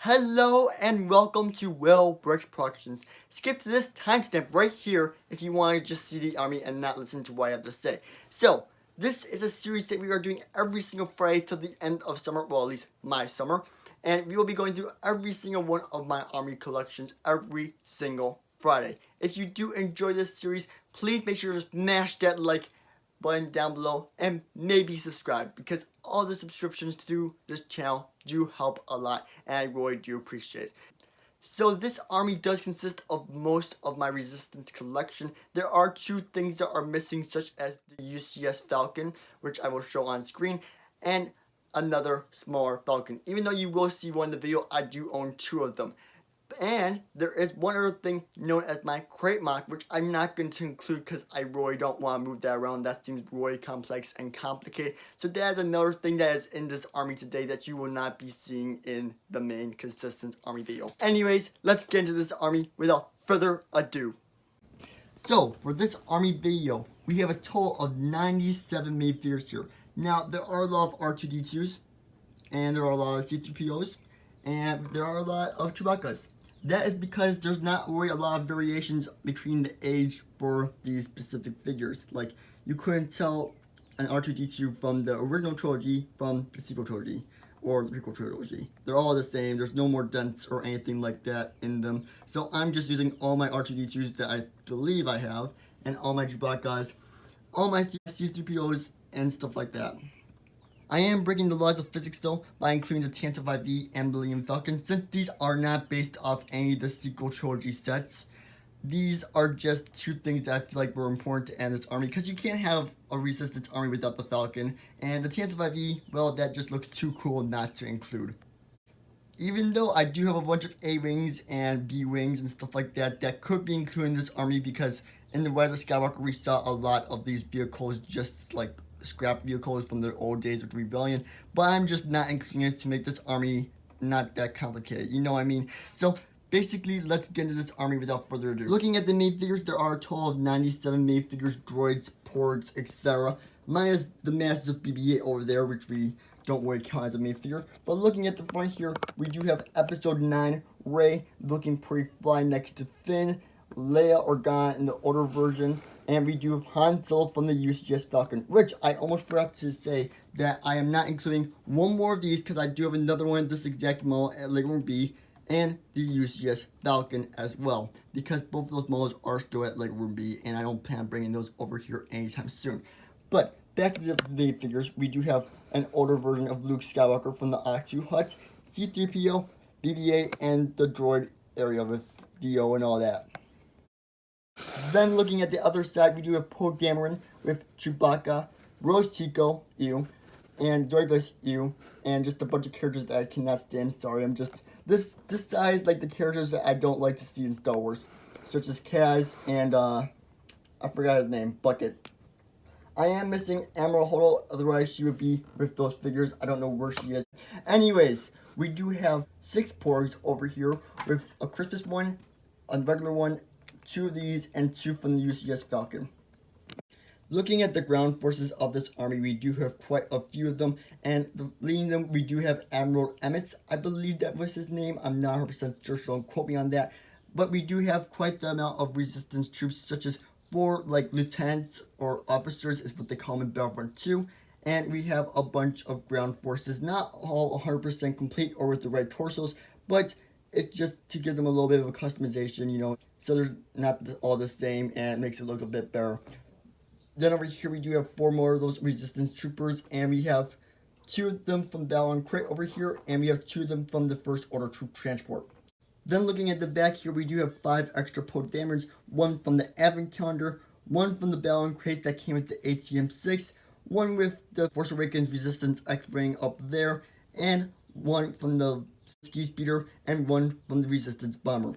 Hello and welcome to willbricksproductions. Skip to this timestamp right here if you want to just see the army and not listen to what I have to say. So, this is a series that we are doing every single Friday till the end of summer, well, at least my summer. And we will be going through every single one of my army collections every single Friday. If you do enjoy this series, please make sure to smash that like button down below and maybe subscribe, because all the subscriptions to this channel do help a lot and I really do appreciate it. So this army does consist of most of my resistance collection. There are two things that are missing, such as the UCS Falcon, which I will show on screen, and another smaller Falcon. Even though you will see one in the video, I do own two of them. And there is one other thing known as my crate mock, which I'm not going to include because I really don't want to move that around. That seems really complex and complicated. So that is another thing that is in this army today that you will not be seeing in the main consistent army video. Anyways, let's get into this army without further ado. So for this army video, we have a total of 97 made figures here. Now there are a lot of R2-D2s, and there are a lot of C3POs, and there are a lot of Chewbacca's. That is because there's not really a lot of variations between the age for these specific figures. Like, you couldn't tell an R2-D2 from the original trilogy from the sequel trilogy or the prequel trilogy. They're all the same. There's no more dents or anything like that in them. So I'm just using all my R2-D2s that I believe I have, and all my Chewbacca's, all my C3POs, and stuff like that. I am breaking the laws of physics though by including the Tantive IV and Millennium Falcon, since these are not based off any of the sequel trilogy sets. These are just two things that I feel like were important to add this army, because you can't have a resistance army without the Falcon, and the Tantive IV, well, that just looks too cool not to include. Even though I do have a bunch of A-Wings and B-Wings and stuff like that that could be included in this army, because in the Rise of Skywalker we saw a lot of these vehicles just like scrap vehicles from the old days of the Rebellion, but I'm just not including it to make this army not that complicated, you know what I mean? So basically, let's get into this army without further ado. Looking at the made figures, there are a total of 97 made figures, droids, porgs, etc. Minus the massive BB-8 over there, which we don't really count as a made figure. But looking at the front here, we do have Episode 9, Rey, looking pretty fly next to Finn, Leia Organa in the older version, and we do have Han Solo from the UCS Falcon, which I almost forgot to say that I am not including one more of these because I do have another one of this exact model at Lego Room B, and the UCS Falcon as well, because both of those models are still at Lego Room B, and I don't plan on bringing those over here anytime soon. But back to the figures, we do have an older version of Luke Skywalker from the Octu Hut, C3PO, BB-8, and the droid area with Dio and all that. Then looking at the other side, we do have Poe Dameron with Chewbacca, Rose Tico, ew, and Zoidless, ew, and just a bunch of characters that I cannot stand. Sorry, I'm just this side is like the characters that I don't like to see in Star Wars, such as Kaz and I forgot his name, Bucket. I am missing Admiral Hodel, otherwise she would be with those figures. I don't know where she is. Anyways, we do have 6 porgs over here with a Christmas one, a regular one, 2 of these, and 2 from the UCS Falcon. Looking at the ground forces of this army, we do have quite a few of them, and leading them, we do have Admiral Emmett. I believe that was his name. I'm not 100% sure, so don't quote me on that. But we do have quite the amount of resistance troops, such as 4 like lieutenants or officers is what they call them in Battlefront 2. And we have a bunch of ground forces, not all 100% complete or with the right torsos, but it's just to give them a little bit of a customization, you know, so they're not all the same, and it makes it look a bit better. Then over here we do have 4 more of those resistance troopers, and we have 2 of them from Battle on Crate over here, and we have 2 of them from the First Order Troop Transport. Then looking at the back here, we do have 5 extra Poe Damerons, 1 from the Advent Calendar, 1 from the Battle on Crate that came with the ATM-6, 1 with the Force Awakens Resistance X-Ring up there, and 1 from the Ski Speeder, and 1 from the Resistance Bomber.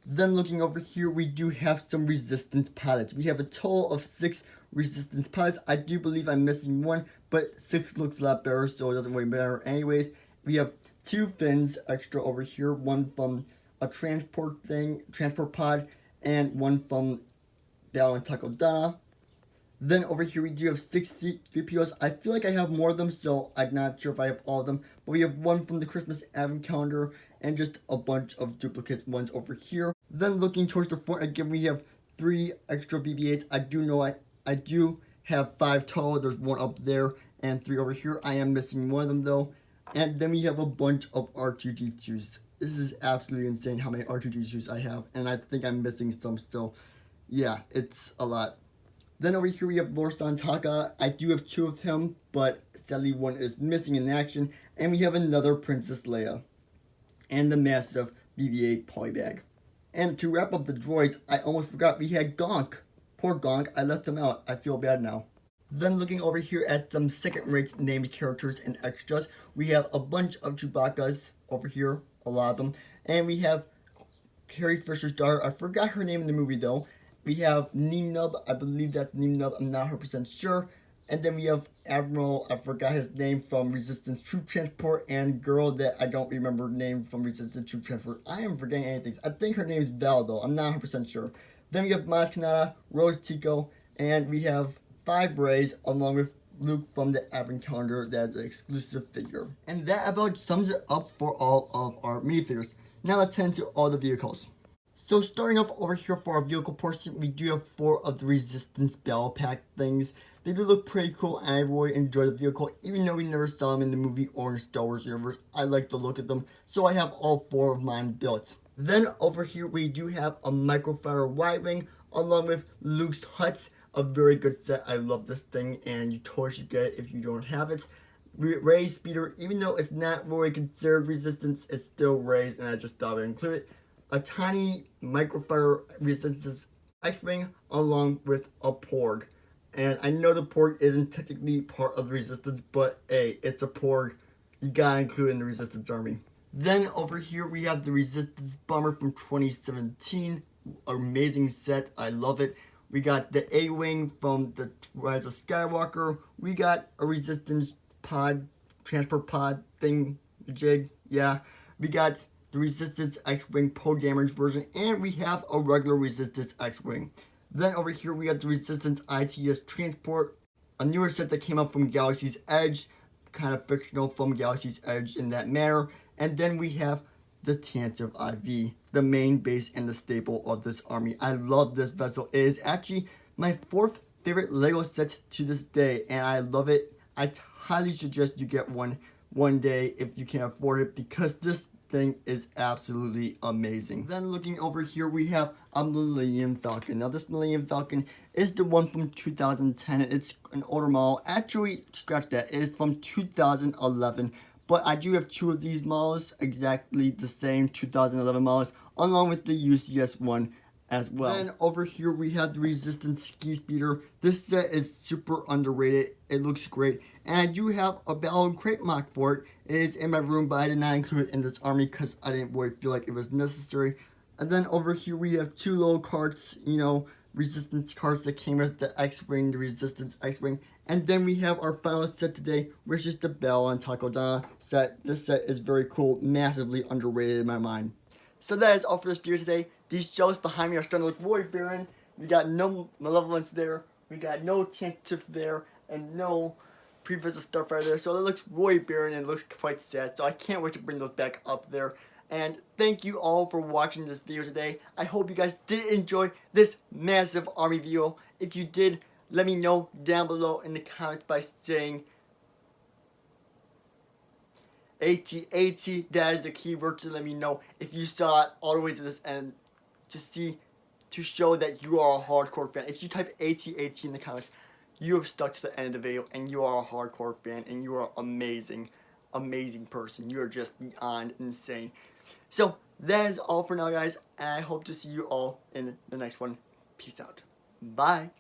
Then looking over here, we do have some Resistance pilots. We have a total of 6 Resistance pilots. I do believe I'm missing 1, but 6 looks a lot better, so it doesn't really matter anyways. We have 2 fins extra over here, 1 from a transport pod, and 1 from Battle in Takodana. Then over here we do have 6 3POs. I feel like I have more of them, so I'm not sure if I have all of them. But we have 1 from the Christmas Advent Calendar, and just a bunch of duplicate ones over here. Then looking towards the front again, we have 3 extra BB-8s. I do know I do have 5 total. There's 1 up there and 3 over here. I am missing 1 of them though. And then we have a bunch of R2-D2s. This is absolutely insane how many R2-D2s I have, and I think I'm missing some still. Yeah, it's a lot. Then over here we have Lord Santaka. I do have 2 of him, but sadly 1 is missing in action. And we have another Princess Leia. And the massive BB-8 polybag. And to wrap up the droids, I almost forgot we had Gonk. Poor Gonk, I left him out. I feel bad now. Then looking over here at some second-rate named characters and extras, we have a bunch of Chewbacca's over here, a lot of them. And we have Carrie Fisher's daughter. I forgot her name in the movie though. We have Neenub, I believe that's Neenub, I'm not 100% sure. And then we have Admiral, I forgot his name from Resistance Troop Transport, and girl that I don't remember her name from Resistance Troop Transport. I am forgetting anything. I think her name is Val though, I'm not 100% sure. Then we have Maz Kanata, Rose Tico, and we have 5 Rays along with Luke from the Advent Calendar that is an exclusive figure. And that about sums it up for all of our minifigures. Now let's head into all the vehicles. So starting off over here for our vehicle portion, we do have 4 of the Resistance Battle Pack things. They do look pretty cool and I really enjoy the vehicle, even though we never saw them in the movie or in Star Wars universe. I like the look of them, so I have all 4 of mine built. Then over here we do have a Microfighter Y-Wing along with Luke's Huts. A very good set. I love this thing and you totally should get it if you don't have it. Ray's Speeder, even though it's not really considered Resistance, it's still Ray's and I just thought I'd include it. A tiny Microfighter Resistance X-Wing along with a Porg. And I know the Porg isn't technically part of the Resistance, but hey, it's a Porg. You gotta include it in the Resistance army. Then over here we have the Resistance Bomber from 2017. Amazing set, I love it. We got the A-Wing from the Rise of Skywalker. We got a Resistance pod, transport pod thing, jig, yeah. We got the Resistance X-Wing Poe Dameron's version, and we have a regular Resistance X-Wing. Then over here we got the Resistance ITS Transport, a newer set that came out from Galaxy's Edge, kind of fictional from Galaxy's Edge in that manner. And then we have the Tantive IV, the main base and the staple of this army. I love this vessel. It is actually my 4th favorite Lego set to this day, and I love it. I highly suggest you get one day if you can afford it, because this thing is absolutely amazing. Then looking over here, we have a Millennium Falcon. Now this Millennium Falcon is the one from 2010. It's an older model. Actually, scratch that. It is from 2011. But I do have 2 of these models, exactly the same 2011 models, along with the UCS one as well. Then over here we have the Resistance Ski Speeder. This set is super underrated. It looks great. And I do have a Battle Crate mock for it. It is in my room, but I did not include it in this army because I didn't really feel like it was necessary. And then over here we have 2 little carts, you know, Resistance carts that came with the X-Wing, the Resistance X-Wing. And then we have our final set today, which is the Bell and Takodana set. This set is very cool, massively underrated in my mind. So that is all for this video today. These shelves behind me are starting to look really barren. We got no Malevolence there, we got no Tantive there, and no Previous Starfighter there. So it looks really barren and it looks quite sad. So I can't wait to bring those back up there. And thank you all for watching this video today. I hope you guys did enjoy this massive army video. If you did, let me know down below in the comments by saying AT. That is the keyword to let me know if you saw it all the way to this end, to show that you are a hardcore fan. If you type AT in the comments, you have stuck to the end of the video and you are a hardcore fan and you are amazing person. You are just beyond insane. So that is all for now, guys, and I hope to see you all in the next one. Peace out. Bye.